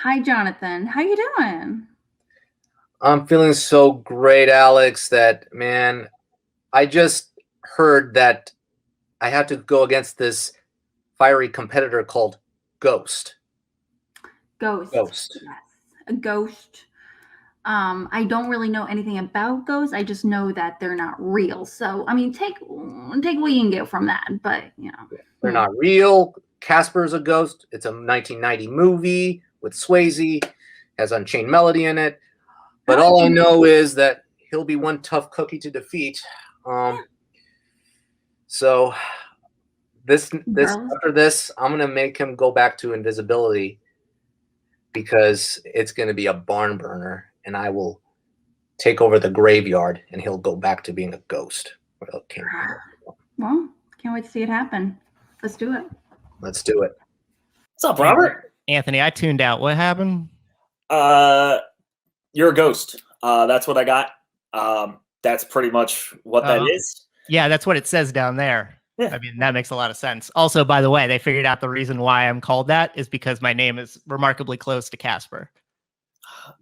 Hi, Jonathan. How you doing? I'm feeling so great, Alex, that, man, I just heard that I had to go against this fiery competitor called Ghost. Ghost. Ghost. Yes, a ghost. I don't really know anything about ghosts. I just know that they're not real. So, I mean, take what you can get from that. But They're not real. Casper's a ghost. It's a 1990 movie with Swayze. Has Unchained Melody in it. But all I know is that he'll be one tough cookie to defeat. So after this, I'm gonna make him go back to invisibility because it's gonna be a barn burner, and I will take over the graveyard, and he'll go back to being a ghost. Well, can't wait to see it happen. Let's do it. Let's do it. What's up, Robert? Anthony, I tuned out. What happened? You're a ghost. That's what I got. That's pretty much what that is. Yeah, that's what it says down there. Yeah. I mean, that makes a lot of sense. Also, by the way, they figured out the reason why I'm called that is because my name is remarkably close to Casper.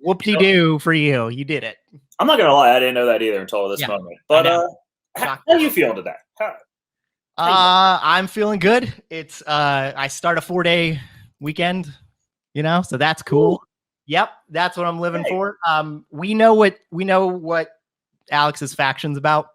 Whoop-de-doo for you. You did it. I'm not going to lie. I didn't know that either until this moment. But how are you feeling today? I'm feeling good. It's I start a 4-day weekend, so that's cool. Ooh. Yep, that's what I'm living for. We know what Alex's faction's about.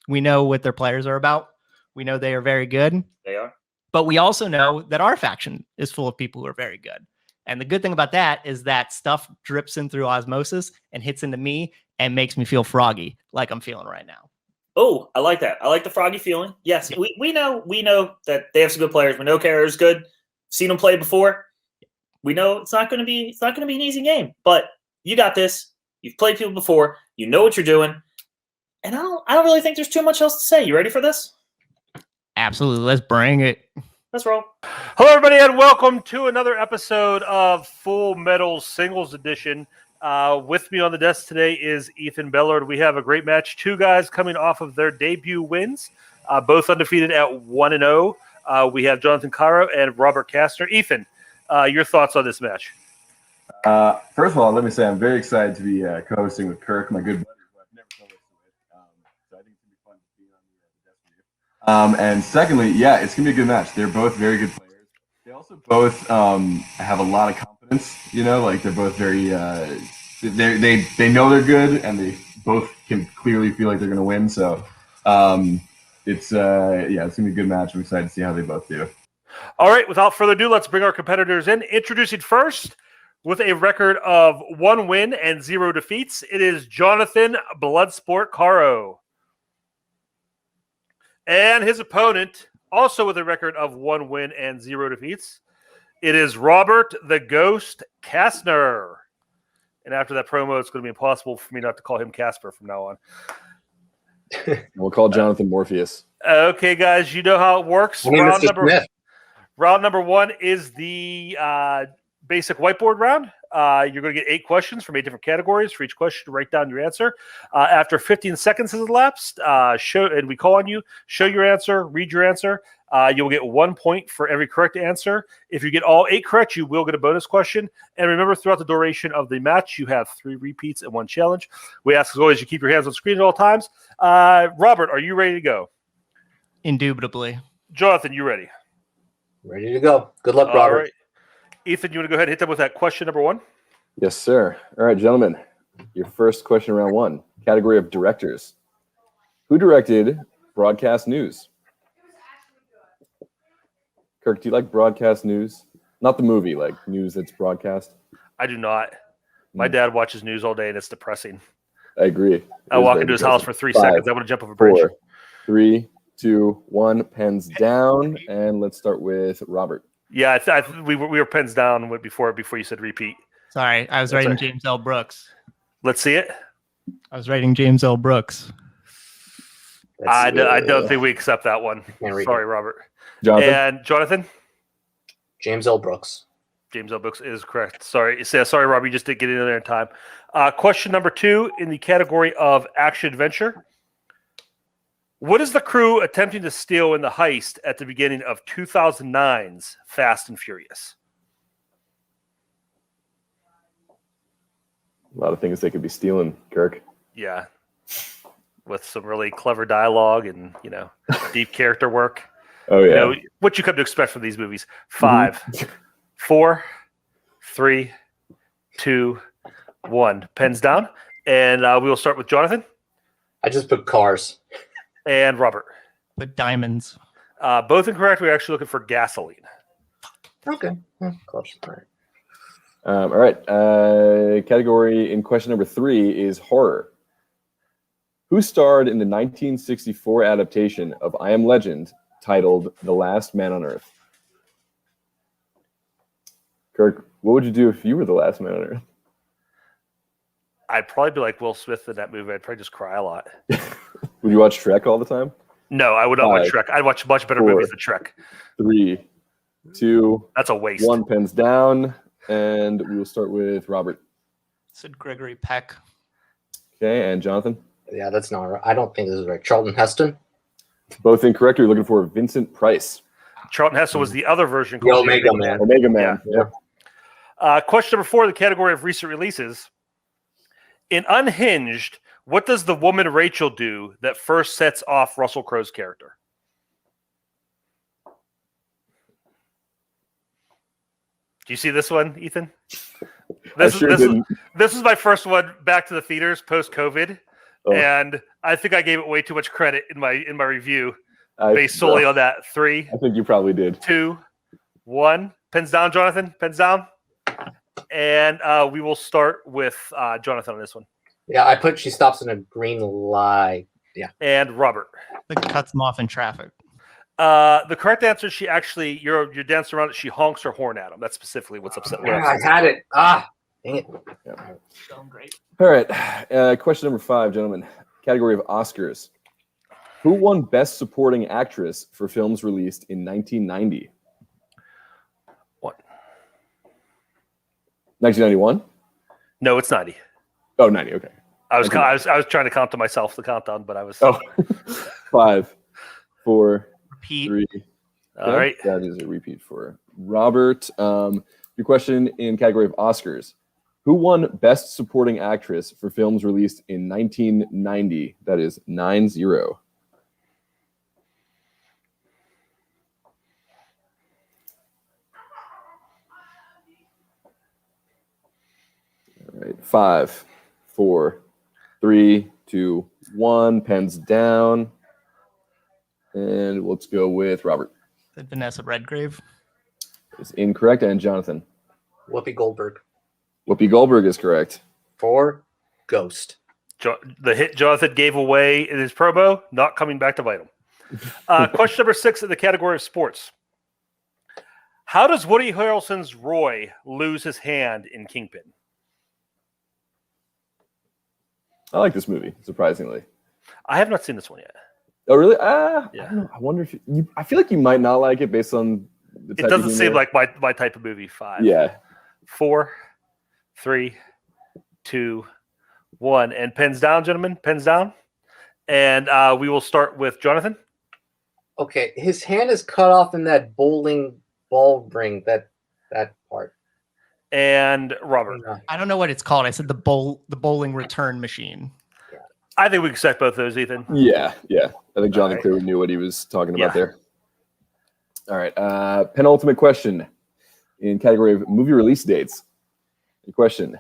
We know what their players are about. We know they are very good. They are. But we also know that our faction is full of people who are very good. And the good thing about that is that stuff drips in through osmosis and hits into me and makes me feel froggy like I'm feeling right now. Oh, I like that. I like the froggy feeling. Yes, we know that they have some good players. We know Caro's good. Seen them play before. We know it's not going to be an easy game, but you got this. You've played people before. You know what you're doing. And I don't really think there's too much else to say. You ready for this? Absolutely. Let's bring it. Let's roll. Hello, everybody, and welcome to another episode of Full Metal Singles Edition. With me on the desk today is Ethan Bellard. We have a great match. Two guys coming off of their debut wins, both undefeated at 1-0. We have Jonathan Caro and Robert Castner. Ethan, your thoughts on this match? First of all, let me say I'm very excited to be co-hosting with Kirk, my good buddy, who I've never co-hosted with. So I think it's going to be fun to be on the desk with you. And secondly, yeah, it's going to be a good match. They're both very good players. They also both have a lot of confidence, like they're both very, they know they're good, and they both can clearly feel like they're going to win. So it's going to be a good match. I'm excited to see how they both do. All right, without further ado, let's bring our competitors in. Introducing first, with a record of 1 win and 0 defeats, it is Jonathan Bloodsport Caro. And his opponent, also with a record of 1 win and 0 defeats, it is Robert the Ghost Castner. And after that promo, it's going to be impossible for me not to call him Casper from now on. We'll call Jonathan Morpheus. Okay, guys, you know how it works. Round number 1 is the basic whiteboard round. You're going to get 8 questions from 8 different categories. For each question, write down your answer. After 15 seconds has elapsed, and we call on you, show your answer, read your answer. You'll get 1 point for every correct answer. If you get all 8 correct, you will get a bonus question. And remember, throughout the duration of the match, you have 3 repeats and 1 challenge. We ask, as always, you keep your hands on screen at all times. Robert, are you ready to go? Indubitably. Jonathan, you ready? Ready to go. Good luck, Robert. All right. Ethan, you want to go ahead and hit them with that question number 1? Yes, sir. All right, gentlemen. Your first question, round 1. Category of directors. Who directed Broadcast News? Kirk, do you like broadcast news? Not the movie, like news that's broadcast. I do not. My dad watches news all day, and it's depressing. I agree. I walk into his house for 3 seconds. I want to jump over a bridge. 4, 3, 2, 1. Pens down, and let's start with Robert. Yeah, we were pens down before you said repeat. Sorry, I was writing James L. Brooks. Let's see it. I was writing James L. Brooks. I don't think we accept that one. Sorry, Robert. Jonathan? And Jonathan? James L. Brooks. James L. Brooks is correct. Sorry, Robert, you just didn't get in there in time. Question number 2 in the category of action-adventure. What is the crew attempting to steal in the heist at the beginning of 2009's Fast and Furious? A lot of things they could be stealing, Kirk. Yeah. With some really clever dialogue and, deep character work. Oh, yeah. What you come to expect from these movies. 5, 4, 3, 2, 1. Pens down. And we will start with Jonathan. I just put Cars. And Robert. With diamonds. Both incorrect. We're actually looking for gasoline. Okay. Close. All right. All right. Category in question number 3 is horror. Who starred in the 1964 adaptation of I Am Legend titled The Last Man on Earth? Kirk, what would you do if you were the last man on Earth? I'd probably be like Will Smith in that movie. I'd probably just cry a lot. Would you watch Shrek all the time? No, I would not watch Shrek. I'd watch much better 4, movies than Shrek. 3, 2, That's a waste. 1. Pens down. And we will start with Robert. Said Gregory Peck. Okay, and Jonathan? Yeah, that's not right. I don't think this is right. Charlton Heston? Both incorrect. You're looking for Vincent Price. Charlton Heston was the other version. The Omega Man. Omega Man. Yeah. Question number 4, the category of recent releases. In Unhinged, what does the woman Rachel do that first sets off Russell Crowe's character? Do you see this one, Ethan? This is my first one back to the theaters post-COVID, and I think I gave it way too much credit in my review based solely on that. 3. I think you probably did. 2, 1. Pens down, Jonathan. Pens down. And we will start with Jonathan on this one. Yeah, I put she stops in a green light. Yeah. And Robert. That cuts them off in traffic. The correct answer is she actually, you're dancing around it, she honks her horn at him. That's specifically what's upset. I had it. Dang it. Yeah. Going great. All right. Question number 5, gentlemen. Category of Oscars. Who won Best Supporting Actress for films released in 1990? What? 1991? No, it's 90. Oh, 90. Okay. I was trying to count to myself the countdown, but I was. Oh. 5, 4, Repeat. 3. All right. That is a repeat for Robert. Your question in category of Oscars. Who won Best Supporting Actress for films released in 1990? That is 9-0. All right. 5, 4, 3, 2, 1. Pens down. And let's go with Robert. Said Vanessa Redgrave. Is incorrect. And Jonathan. Whoopi Goldberg. Whoopi Goldberg is correct. For Ghost. The hit Jonathan gave away in his promo, not coming back to bite him. Question number 6 in the category of sports. How does Woody Harrelson's Roy lose his hand in Kingpin? I like this movie, surprisingly. I have not seen this one yet. Oh, really? Yeah. I don't know. I wonder if you I feel like you might not like it based on the type It doesn't of seem humor. like my type of movie. 5. Yeah. 4, 3, 2, 1. And pens down, gentlemen. Pens down. And we will start with Jonathan. Okay, his hand is cut off in that bowling ball ring, that part. And Robert. I don't know what it's called. I said the bowling return machine. I think we can set both those, Ethan. Yeah. I think Jonathan clearly knew what he was talking about there. All right. Penultimate question in category of movie release dates. The question: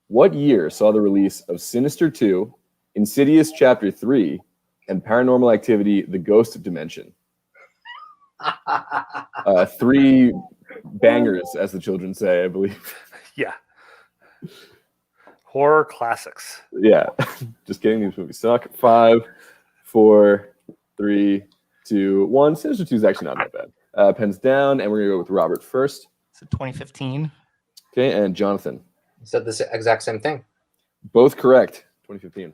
what year saw the release of Sinister 2, Insidious Chapter 3, and Paranormal Activity: The Ghost Dimension? 3 bangers, as the children say, I believe. Yeah. Horror classics. Yeah. Just kidding. These movies suck. 5, 4, 3, 2, 1. Sinister 2 is actually not that bad. Pens down, and we're going to go with Robert first. It's 2015. Okay, and Jonathan. Said the exact same thing. Both correct. 2015.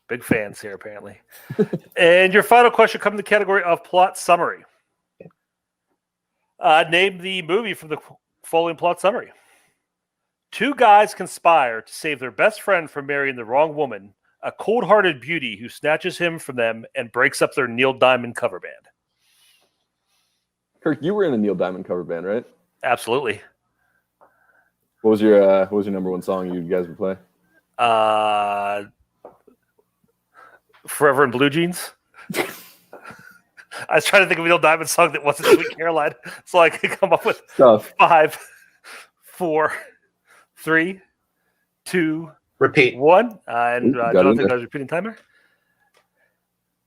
Big fans here, apparently. And your final question comes in the category of plot summary. Name the movie from the following plot summary. 2 guys conspire to save their best friend from marrying the wrong woman, a cold-hearted beauty who snatches him from them and breaks up their Neil Diamond cover band. Kirk, you were in a Neil Diamond cover band, right? Absolutely. What was your number one song you guys would play? Forever in Blue Jeans. I was trying to think of a Neil Diamond song that wasn't Sweet Caroline, so I could come up with Stuff. 5, 4, 3, 2, Repeat. 1. And Got Jonathan it. does repeating timer.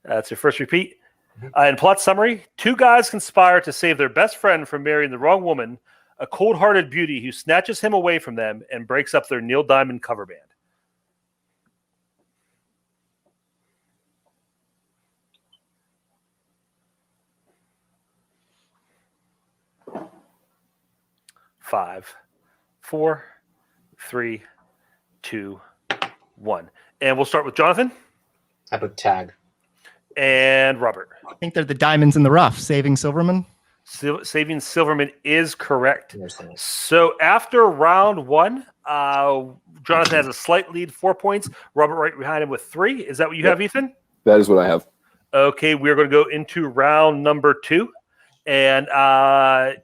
That's your first repeat. In plot summary, 2 guys conspire to save their best friend from marrying the wrong woman, a cold-hearted beauty who snatches him away from them and breaks up their Neil Diamond cover band. Five, 4, 3, 2, 1. And we'll start with Jonathan. I put tag. And Robert. I think they're the Diamonds in the Rough, Saving Silverman. Saving Silverman is correct. So after round 1, Jonathan has a slight lead, 4 points. Robert right behind him with 3. Is that what you have, Ethan? That is what I have. Okay, we're going to go into round number 2. And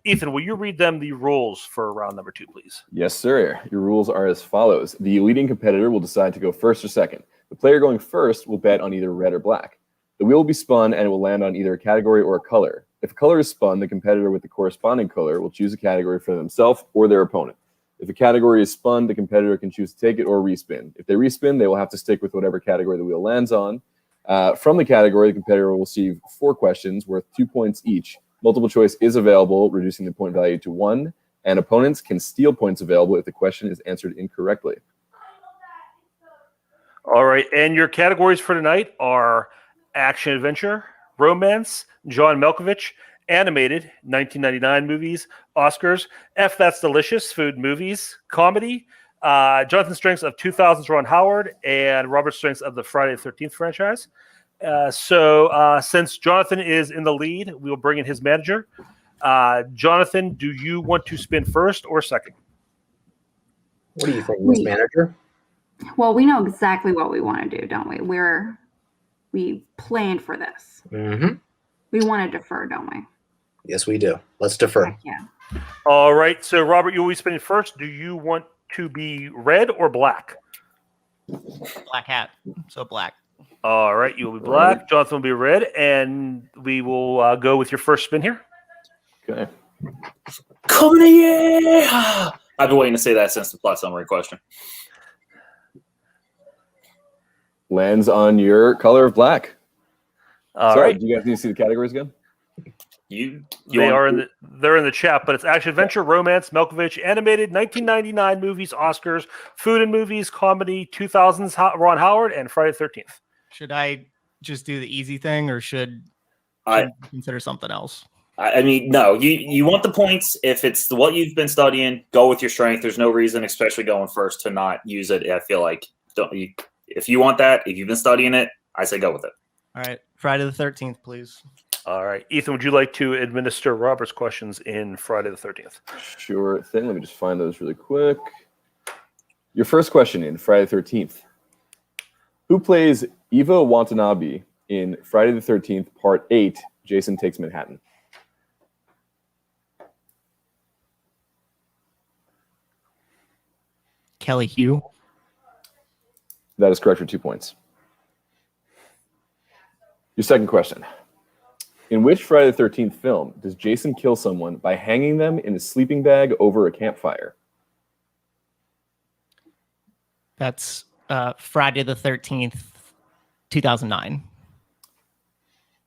Ethan, will you read them the rules for round number 2, please? Yes, sir. Your rules are as follows. The leading competitor will decide to go first or second. The player going first will bet on either red or black. The wheel will be spun and it will land on either a category or a color. If a color is spun, the competitor with the corresponding color will choose a category for themselves or their opponent. If a category is spun, the competitor can choose to take it or respin. If they respin, they will have to stick with whatever category the wheel lands on. From the category, the competitor will receive 4 questions worth 2 points each. Multiple choice is available, reducing the point value to 1, and opponents can steal points available if the question is answered incorrectly. All right, and your categories for tonight are action adventure, romance, John Malkovich, animated, 1999 movies, Oscars, F That's Delicious, food movies, comedy, Jonathan's strengths of 2000's Ron Howard, and Robert's strengths of the Friday the 13th franchise. So since Jonathan is in the lead, we will bring in his manager. Jonathan, do you want to spin first or second? What do you think, Miss Manager? Well, we know exactly what we want to do, don't we? We planned for this. Mm-hmm. We want to defer, don't we? Yes, we do. Let's defer. Heck yeah. All right. So, Robert, you will be spinning first. Do you want to be red or black? Black hat. So black. All right. You will be black. Jonathan will be red. And we will go with your first spin here. Okay. Come here! I've been waiting to say that since the plot summary question. Lands on your color of black. All right. Do you guys need to see the categories again? They're in the chat, but it's action adventure, romance, Malkovich, animated, 1999 movies, Oscars, food and movies, comedy, 2000s Ron Howard, and Friday the 13th. Should I just do the easy thing, or should I consider something else? I mean, no. You want the points. If it's what you've been studying, go with your strength. There's no reason, especially going first, to not use it. I feel like if you want that, if you've been studying it, I say go with it. All right, Friday the 13th, please. All right. Ethan, would you like to administer Robert's questions in Friday the 13th? Sure thing. Let me just find those really quick. Your first question in Friday the 13th. Who plays Eva Watanabe in Friday the 13th, Part 8, Jason Takes Manhattan? Kelly Hugh. That is correct for 2 points. Your second question. In which Friday the 13th film does Jason kill someone by hanging them in a sleeping bag over a campfire? That's Friday the 13th, 2009.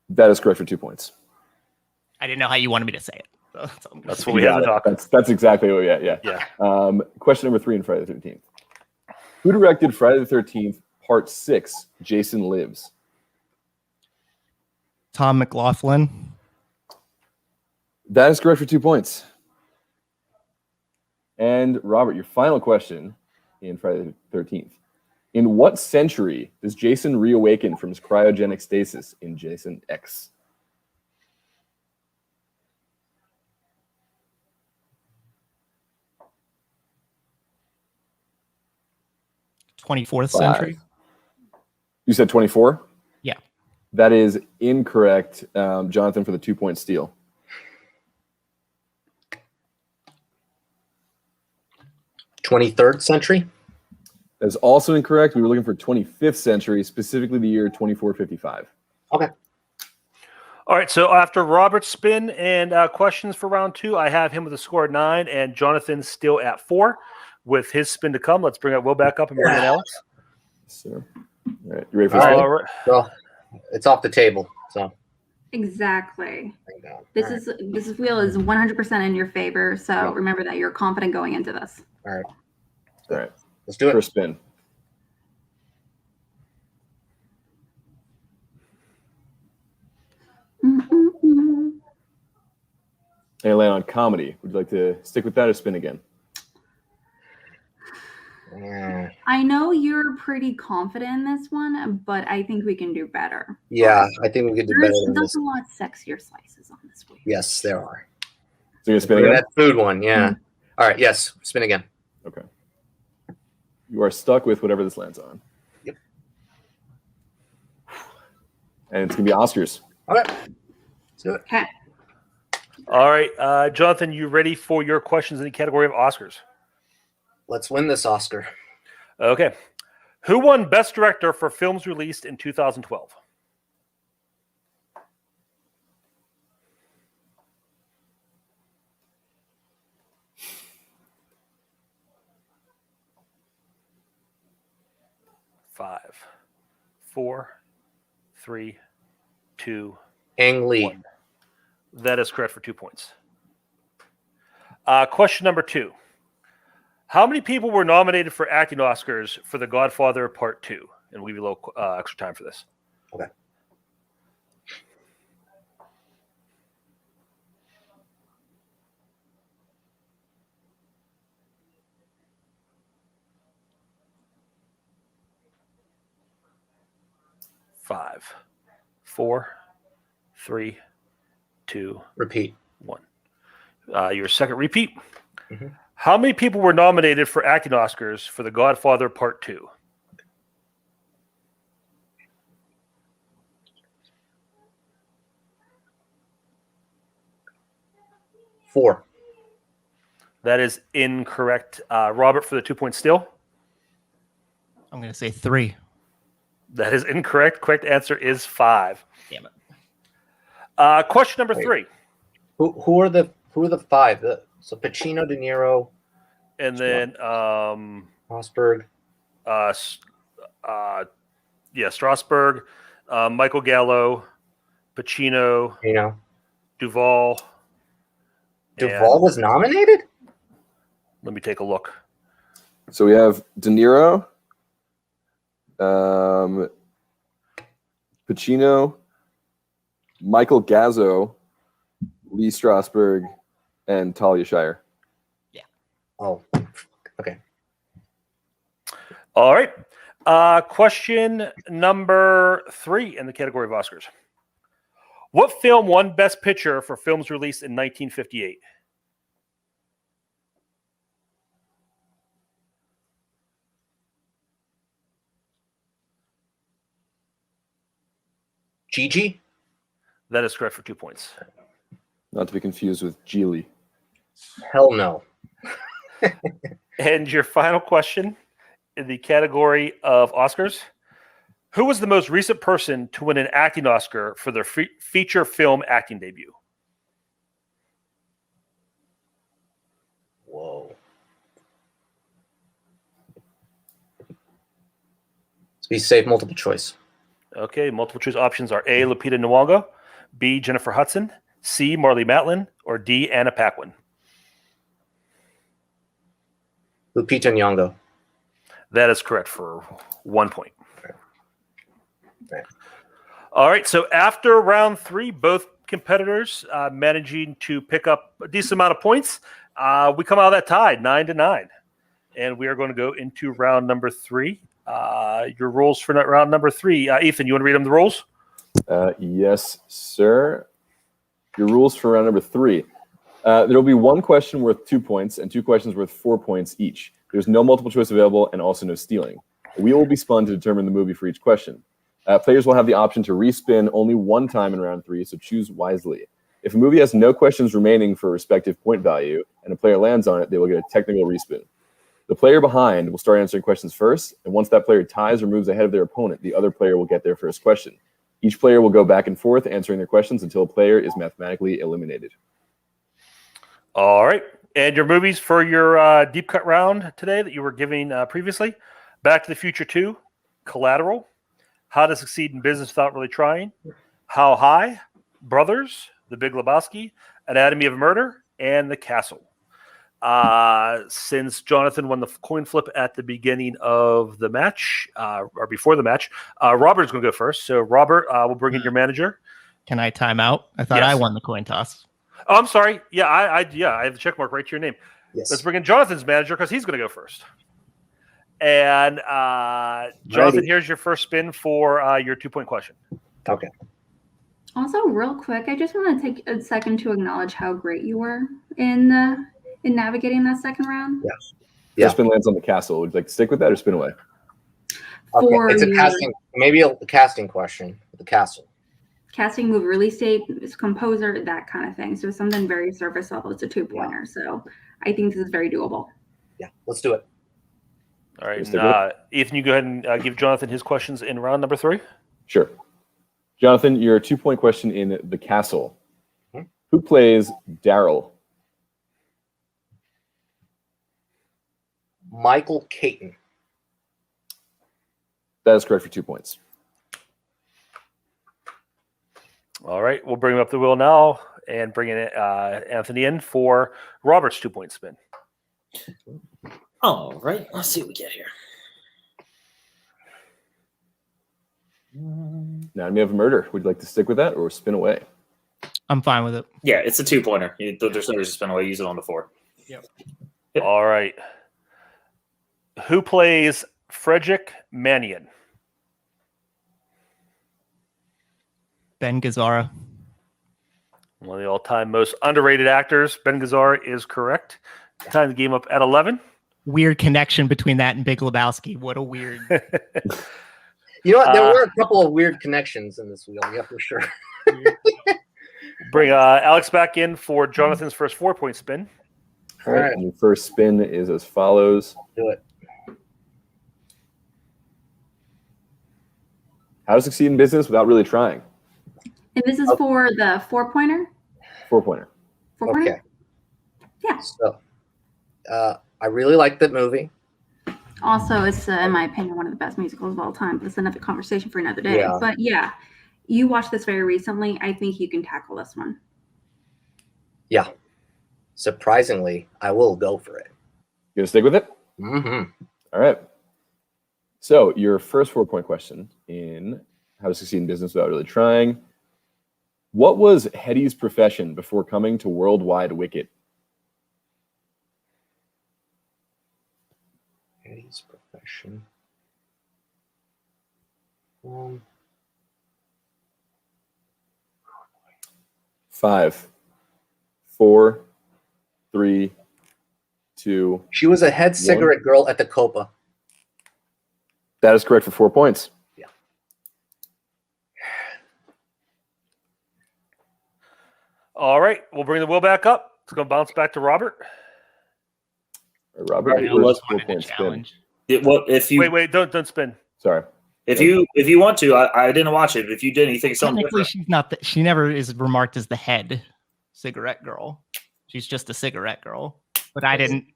That is correct for 2 points. I didn't know how you wanted me to say it. So that's what we have to talk about. That's exactly what we had, yeah. Question number 3 in Friday the 13th. Who directed Friday the 13th, Part 6, Jason Lives? Tom McLaughlin. That is correct for 2 points. And Robert, your final question in Friday the 13th. In what century does Jason reawaken from his cryogenic stasis in Jason X? '24th century. You said 24? Yeah. That is incorrect, Jonathan, for the 2 point steal. 23rd century. That is also incorrect. We were looking for 25th century, specifically the year 2455. Okay. All right, so after Robert's spin and questions for round 2, I have him with a score of 9 and Jonathan still at 4 with his spin to come. Let's bring Will back up and bring in Alex. So, all right, you ready for this? All right. Well, it's off the table, so. Exactly. This wheel is 100% in your favor, so remember that you're confident going into this. All right. All right. Let's do it. First spin. And land on comedy. Would you like to stick with that or spin again? I know you're pretty confident in this one, but I think we can do better. Yeah, I think we could do better than There's this. a lot sexier slices on this wheel. Yes, there are. So you're spinning again? That food one, yeah. All right, yes, spin again. Okay. You are stuck with whatever this lands on. Yep. And it's going to be Oscars. Okay. Let's do it. Okay. All right, Jonathan, you ready for your questions in the category of Oscars? Let's win this Oscar. Okay. Who won Best Director for films released in 2012? Five, 4, 3, 2, Ang Lee. 1. That is correct for 2 points. Question number 2. How many people were nominated for acting Oscars for The Godfather Part 2? And we'll give you a little extra time for this. Okay. Five, 4, 3, 2, Repeat. 1. Your second repeat. Mm-hmm. How many people were nominated for acting Oscars for The Godfather Part 2? Four. That is incorrect. Robert, for the 2 point steal. I'm going to say 3. That is incorrect. Correct answer is 5. Damn it. Question number 3. Who are the 5? So Pacino, De Niro, And then Rosberg. Strasberg, Michael Gallo, Pacino, Duvall. Duvall was nominated? Let me take a look. So we have De Niro, Pacino, Michael Gazzo, Lee Strasberg, and Talia Shire. Yeah. Oh, okay. All right. Question number 3 in the category of Oscars. What film won Best Picture for films released in 1958? Gigi? That is correct for 2 points. Not to be confused with Geely. Hell no. And your final question in the category of Oscars. Who was the most recent person to win an acting Oscar for their feature film acting debut? Whoa. Let's be safe, multiple choice. Okay, multiple choice options are A, Lupita Nyong'o, B, Jennifer Hudson, C, Marlee Matlin, or D, Anna Paquin. Lupita Nyong'o. That is correct for 1 point. Okay. All right, so after round 3, both competitors managing to pick up a decent amount of points, we come out of that tied 9-9. And we are going to go into round number 3. Your rules for round number 3. Ethan, you want to read them the rules? Yes, sir. Your rules for round number 3. There will be one question worth 2 points and 2 questions worth 4 points each. There's no multiple choice available and also no stealing. A wheel will be spun to determine the movie for each question. Players will have the option to respin only one time in round 3, so choose wisely. If a movie has no questions remaining for a respective point value and a player lands on it, they will get a technical respin. The player behind will start answering questions first, and once that player ties or moves ahead of their opponent, the other player will get their first question. Each player will go back and forth answering their questions until a player is mathematically eliminated. All right. And your movies for your deep cut round today that you were giving previously: Back to the Future 2, Collateral, How to Succeed in Business Without Really Trying, How High, Brothers, The Big Lebowski, Anatomy of a Murder, and The Castle. Since Jonathan won the coin flip at the beginning of the match, or before the match, Robert's going to go first. So, Robert, we'll bring in your manager. Can I time out? I thought I won the coin toss. Oh, I'm sorry. Yeah, I have the check mark right to your name. Yes. Let's bring in Jonathan's manager because he's going to go first. And Jonathan, here's your first spin for your 2-point question. Okay. Also, real quick, I just want to take a second to acknowledge how great you were in navigating that second round. Yes. First spin lands on the castle. Would you like to stick with that or spin away? Okay. It's a casting, maybe a casting question. The castle. Casting, movie release date, composer, that kind of thing. So something very surface level. It's a 2-pointer. So I think this is very doable. Yeah, let's do it. All right. And, Ethan, you go ahead and give Jonathan his questions in round number 3. Sure. Jonathan, your 2-point question in The Castle. Who plays Daryl? Michael Caton. That is correct for 2 points. All right. We'll bring him up the wheel now and bring in Anthony in for Robert's 2-point spin. All right. Let's see what we get here. Anatomy of a Murder. Would you like to stick with that or spin away? I'm fine with it. Yeah, it's a 2-pointer. There's no reason to spin away. Use it on the 4. Yep. All right. Who plays Frederick Mannion? Ben Gazzara. One of the all-time most underrated actors. Ben Gazzara is correct. Time the game up at 11. Weird connection between that and Big Lebowski. What a weird. You know what? There were a couple of weird connections in this wheel, yeah, for sure. Bring Alex back in for Jonathan's first 4-point spin. All right. And your first spin is as follows. Do it. How to succeed in business without really trying. And this is for the 4-pointer? 4-pointer. 4-pointer? Okay. Yeah. So, I really like that movie. Also, it's, in my opinion, one of the best musicals of all time. But it's another conversation for another day. Yeah. But yeah, you watched this very recently. I think you can tackle this one. Yeah. Surprisingly, I will go for it. You gonna stick with it? Mm-hmm. All right. So your first 4-point question in How to Succeed in Business Without Really Trying. What was Hetty's profession before coming to Worldwide Wicket? Hetty's profession. 5, 4, 3, 2. She was a head cigarette girl at the Copa. That is correct for 4 points. Yeah. All right. We'll bring the wheel back up. It's going to bounce back to Robert. Robert, Let's 4-point spin. Wait, don't spin. Sorry. If you want to, I didn't watch it. If you didn't, you think something Technically, different. she's not. She never is remarked as the head cigarette girl. She's just a cigarette girl. But I didn't.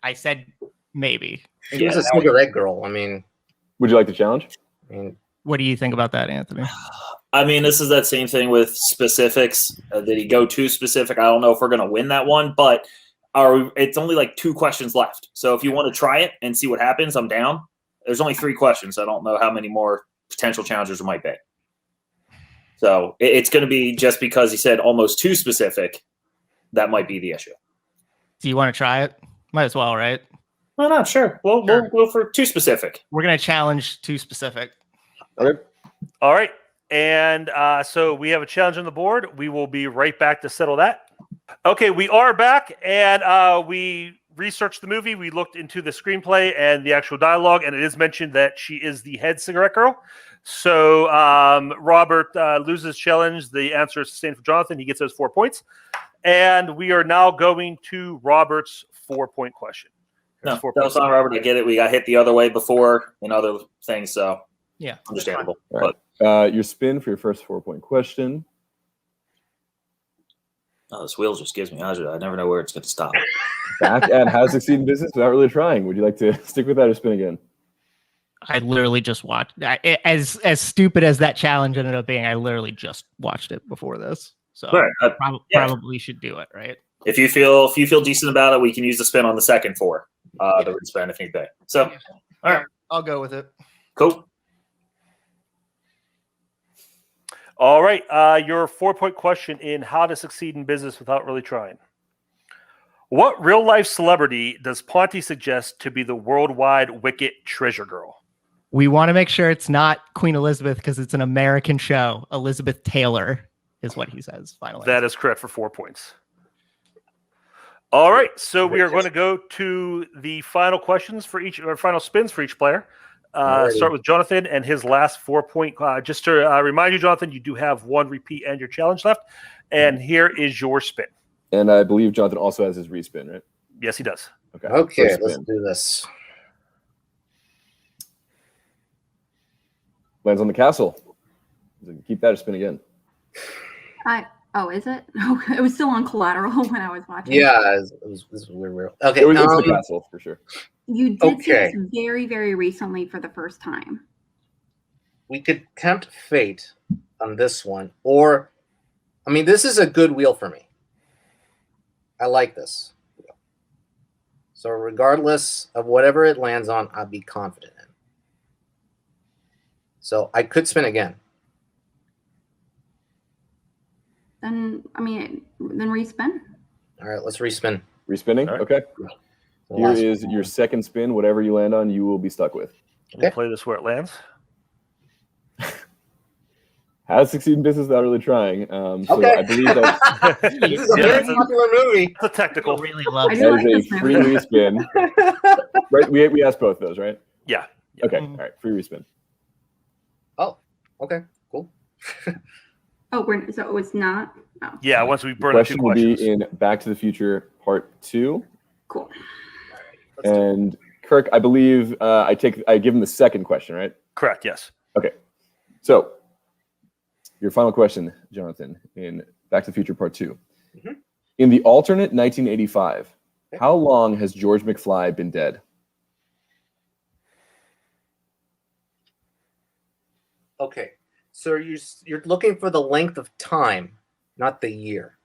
I said maybe. She was a cigarette girl. I mean, would you like the challenge? What do you think about that, Anthony? I mean, this is that same thing with specifics. Did he go too specific? I don't know if we're going to win that one, but it's only like 2 questions left. So if you want to try it and see what happens, I'm down. There's only 3 questions. I don't know how many more potential challengers there might be. So it's going to be just because he said almost too specific. That might be the issue. Do you want to try it? Might as well, right? Well, not sure. We'll go for too specific. We're going to challenge too specific. Okay. All right. And so we have a challenge on the board. We will be right back to settle that. Okay, we are back, and we researched the movie. We looked into the screenplay and the actual dialogue, and it is mentioned that she is the head cigarette girl. So Robert loses challenge. The answer is the same for Jonathan. He gets those 4 points. And we are now going to Robert's 4-point question. No, Four that was points. fine, Robert. I get it. We got hit the other way before in other things, so Yeah, understandable. All right. But Your spin for your first 4-point question. this wheel just gives me agita. I never know where it's going to stop. Back at how to succeed in business without really trying. Would you like to stick with that or spin again? I literally just watched. As stupid as that challenge ended up being, I literally just watched it before this, so Right. probably should do it. Right. If you feel decent about it, we can use the spin on the second four, the respin if need be. So, all right, I'll go with it. cool. All right. Your 4-point question in how to succeed in business without really trying. What real life celebrity does Ponty suggest to be the worldwide Wicket treasure girl? We want to make sure it's not Queen Elizabeth because it's an American show. Elizabeth Taylor is what he says. Finally, That is correct for 4 points. All right. So we are going to go to the final questions for each, or final spins for each player. Start with Jonathan and his last 4-point. Just to remind you, Jonathan, you do have one repeat and your challenge left. And here is your spin. And I believe Jonathan also has his respin, right? Yes, he does. Okay, First let's spin. do this. Lands on the castle. Keep that or spin again. Is it? Oh, it was still on collateral when I was watching. Yeah, it was weird. Okay, It was the castle for sure. You did see Okay. this very, very recently for the first time. we could tempt fate on this one, or I mean, this is a good wheel for me. I like this wheel. So regardless of whatever it lands on, I'll be confident in. So I could spin again. Then respin. All right, let's respin. Respinning? All right. Okay. The Here last is one. your second spin. Whatever you land on, you will be stuck with. We'll play this where it lands. How to succeed in business without really trying. So Okay. I believe that This is a very popular movie. It's a technical. Really love I it. do that like is this a free movie. respin. Right? We asked both those, right? Yeah. Okay. Mhm. All right. Free respin. Oh, okay, cool. Oh, so it was not. Oh, Yeah, once we burn the two Question will be questions. in Back to the Future Part 2. cool. Let's do it. And Kirk, I believe I give him the second question, right? Correct, yes. Okay. So your final question, Jonathan, in Back to the Future Part 2. Mhm. In the alternate 1985, how long has George McFly been dead? Okay, so you're looking for the length of time, not the year.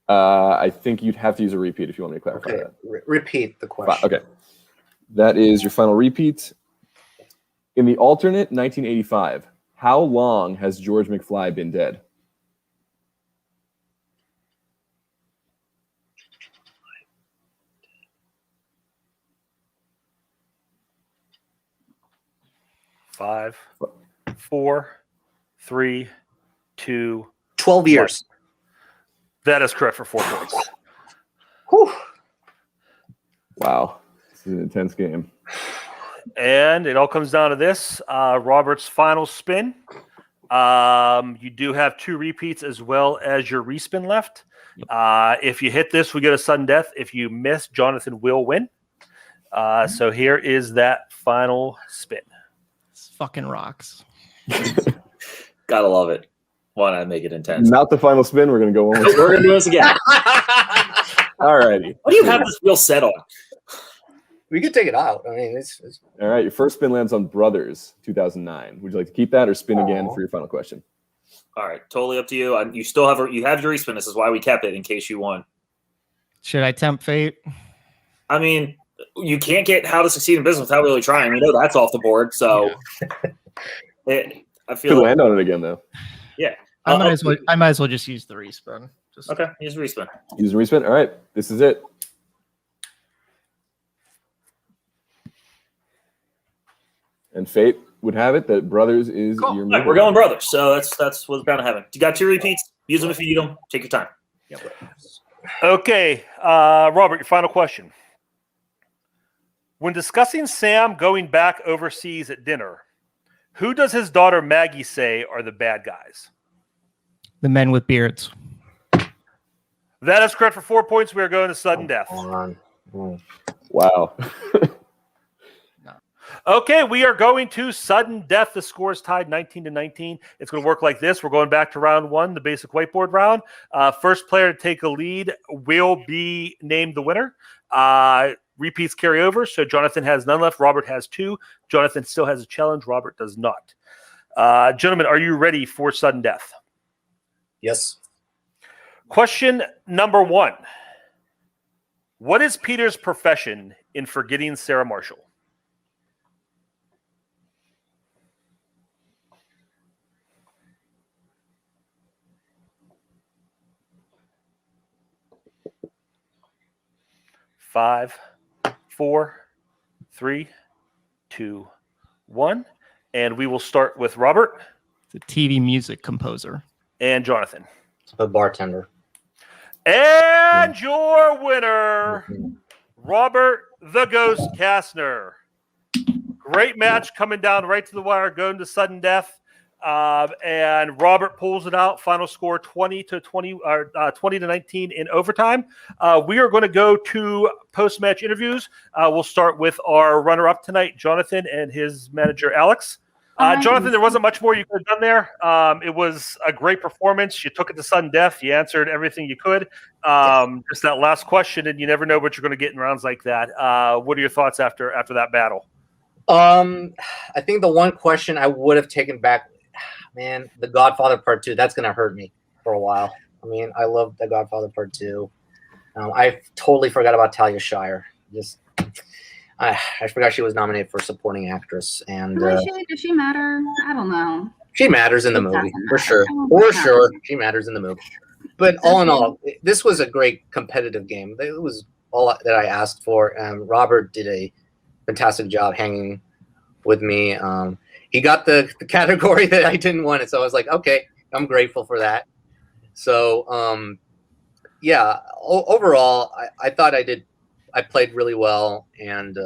I think you'd have to use a repeat if you want me to clarify Okay, that. repeat the question. Okay. That is your final repeat. In the alternate 1985, how long has George McFly been dead? Five, 4, 3, 2. 12 years. That is correct for 4 points. Whew. Wow. This is an intense game. And it all comes down to this. Robert's final spin. You do have 2 repeats as well as your respin left. If you hit this, we get a sudden death. If you miss, Jonathan will win. So here is that final spin. This fucking rocks. Gotta love it. Why not make it intense? Not the final spin. We're going to go one more We're gonna do this again. All righty. What do you have this wheel set on? We could take it out. I mean, it's All right. Your first spin lands on Brothers 2009. Would you like to keep that or spin again for your final question? All right, totally up to you. You still have you have your respin. This is why we kept it in case you won. Should I tempt fate? I mean, you can't get how to succeed in business without really trying. We know that's off the board. So I feel Could like, land on it again, though. yeah. I might as well just use the respin. Just Okay, use respin. Use a respin. All right. This is it. And fate would have it that Brothers is your All right, move. we're going brothers. So that's what's bound to happen. You got 2 repeats. Use them if you need them. Take your time. Okay, Robert, your final question. When discussing Sam going back overseas at dinner, who does his daughter Maggie say are the bad guys? the men with beards. That is correct for 4 points. We are going to sudden death. on. Wow. Okay, we are going to sudden death. The score is tied 19-19. It's going to work like this. We're going back to round one, the basic whiteboard round. First player to take a lead will be named the winner. Repeats carry over. So Jonathan has none left. Robert has 2. Jonathan still has a challenge. Robert does not. Gentlemen, are you ready for sudden death? Yes. Question number 1. What is Peter's profession in Forgetting Sarah Marshall? Five, 4, 3, 2, 1. And we will start with Robert. The TV music composer. And Jonathan. A bartender. And your winner, Robert the Ghost Castner. Great match coming down right to the wire, going to sudden death. And Robert pulls it out. Final score 20-19 in overtime. We are going to go to post-match interviews. We'll start with our runner-up tonight, Jonathan, and his manager, Alex. Jonathan, there wasn't much more you could have done there. It was a great performance. You took it to sudden death. You answered everything you could. Just that last question, and you never know what you're going to get in rounds like that. What are your thoughts after that battle? I think the one question I would have taken back, man, The Godfather Part 2, that's going to hurt me for a while. I mean, I love The Godfather Part 2. I totally forgot about Talia Shire. I forgot she was nominated for supporting actress. And does she matter? I don't know. She matters in the movie, for sure. For sure, she matters in the movie. But all in all, this was a great competitive game. It was all that I asked for. Robert did a fantastic job hanging with me. He got the category that I didn't want it, so I was like, okay, I'm grateful for that. So, yeah, overall, I thought I played really well, and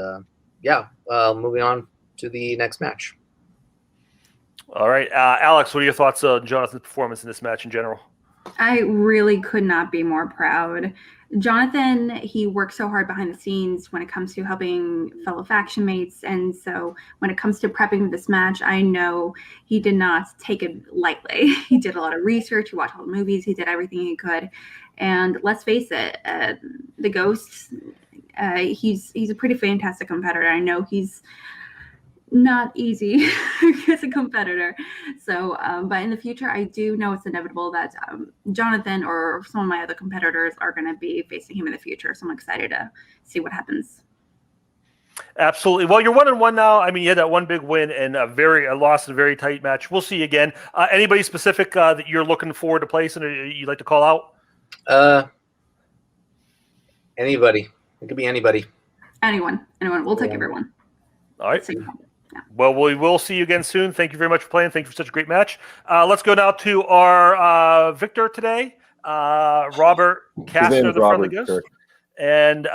moving on to the next match. All right, Alex, what are your thoughts on Jonathan's performance in this match in general? I really could not be more proud. Jonathan, he works so hard behind the scenes when it comes to helping fellow faction mates. And so when it comes to prepping this match, I know he did not take it lightly. He did a lot of research. He watched all the movies. He did everything he could. And let's face it, the Ghost, he's a pretty fantastic competitor. I know he's not easy as a competitor. So, but in the future, I do know it's inevitable that Jonathan or some of my other competitors are going to be facing him in the future. So I'm excited to see what happens. Absolutely. Well, you're 1-1 now. I mean, you had that one big win and a loss in a very tight match. We'll see you again. Anybody specific that you're looking forward to placing or you'd like to call out? Anybody. It could be anybody. Anyone. We'll take everyone. All right. Yeah. Well, we will see you again soon. Thank you very much for playing. Thank you for such a great match. Let's go now to our victor today, Robert Castner, the Friendly Ghost. Kirk. And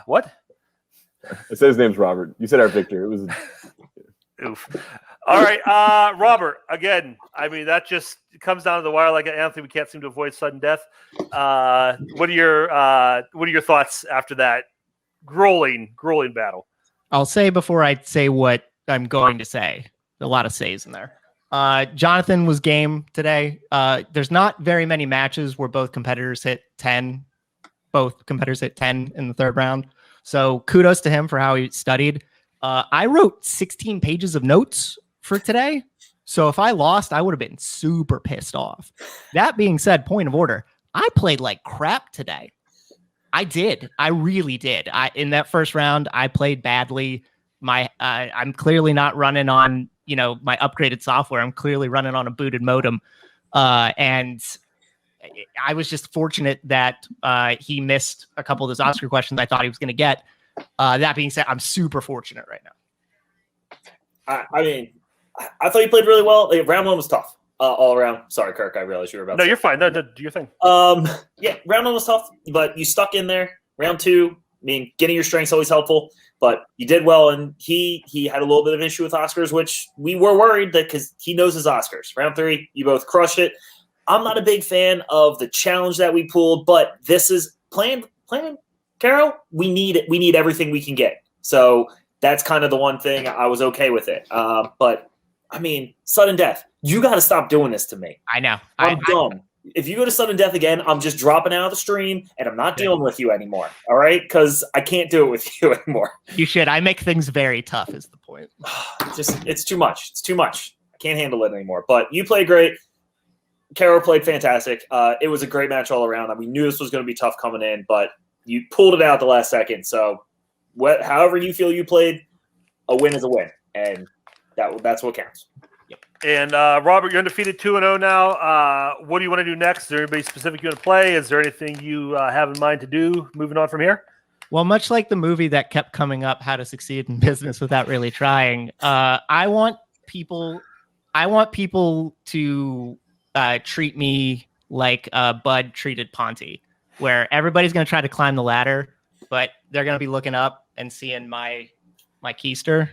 what? I said his name's Robert. You said our victor. It was oof. All right, Robert. Again, I mean that just comes down to the wire. Like Anthony, we can't seem to avoid sudden death. What are your thoughts after that grueling battle? I'll say before I say what I'm going to say. A lot of says in there. Jonathan was game today. There's not very many matches where both competitors hit 10. Both competitors hit 10 in the third round. So kudos to him for how he studied. I wrote 16 pages of notes for today. So if I lost, I would have been super pissed off. That being said, point of order, I played like crap today. I did. I really did. In that first round, I played badly. I'm clearly not running on, my upgraded software. I'm clearly running on a booted modem. And I was just fortunate that he missed a couple of those Oscar questions I thought he was going to get. That being said, I'm super fortunate right now. I mean, I thought you played really well. Round one was tough all around. Sorry, Kirk. I realized you were about to you're fine. No, do your thing. Yeah, round one was tough, but you stuck in there. Round two, I mean, getting your strength's always helpful, but you did well. And he had a little bit of an issue with Oscars, which we were worried that because he knows his Oscars. Round three, you both crushed it. I'm not a big fan of the challenge that we pulled, but this is playing kind Caro, we need everything we can get. So that's kind of the one thing I was okay with it. But I mean, sudden death. You got to stop doing this to me. I know. I'm done. If you go to sudden death again, I'm just dropping out of the stream and I'm not dealing with you anymore. All right? Because I can't do it with you anymore. You should. I make things very tough is the point. It's too much. It's too much. I can't handle it anymore. But you played great. Caro played fantastic. It was a great match all around. We knew this was going to be tough coming in, but you pulled it out the last second. So however you feel you played, a win is a win. And that's what counts. And Robert, you're undefeated 2-0 now. What do you want to do next? Is there anybody specific you want to play? Is there anything you have in mind to do moving on from here? Well, much like the movie that kept coming up, How to Succeed in Business Without Really Trying, I want people to treat me like Bud treated Ponty, where everybody's going to try to climb the ladder, but they're going to be looking up and seeing my keister.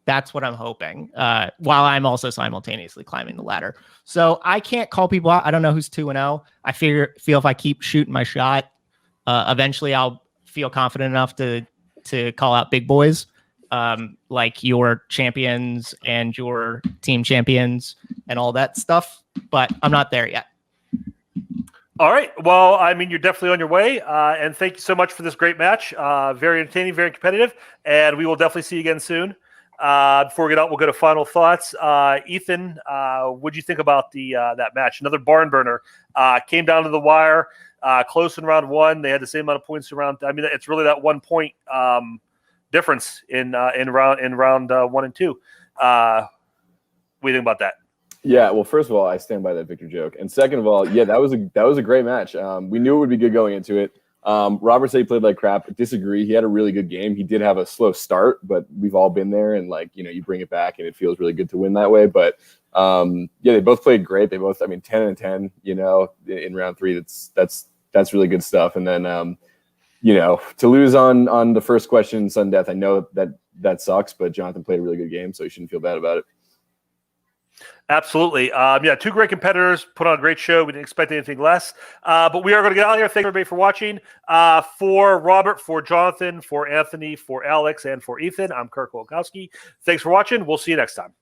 That's what I'm hoping, while I'm also simultaneously climbing the ladder. So I can't call people out. I don't know who's 2-0. I feel if I keep shooting my shot, eventually I'll feel confident enough to call out big boys, like your champions and your team champions and all that stuff. But I'm not there yet. All right. Well, I mean, you're definitely on your way. And thank you so much for this great match. Very entertaining, very competitive. And we will definitely see you again soon. Before we get out, we'll go to final thoughts. Ethan, what'd you think about that match? Another barn burner. Came down to the wire, close in round one. They had the same amount of points around. I mean, it's really that 1 point difference in round 1 and 2. What do you think about that? Yeah, well, first of all, I stand by that Victor joke, and second of all, yeah, that was a great match. We knew it would be good going into it. Robert said he played like crap. Disagree. He had a really good game. He did have a slow start, but we've all been there, and you bring it back, and it feels really good to win that way. But yeah, they both played great. They both, 10 and 10. In round 3, that's really good stuff. And then to lose on the first question, sudden death. I know that sucks, but Jonathan played a really good game, so you shouldn't feel bad about it. Absolutely. Yeah, two great competitors, put on a great show. We didn't expect anything less. But we are going to get out of here. Thank everybody for watching. For Robert, for Jonathan, for Anthony, for Alex, and for Ethan, I'm Kirk Wolkowski. Thanks for watching. We'll see you next time.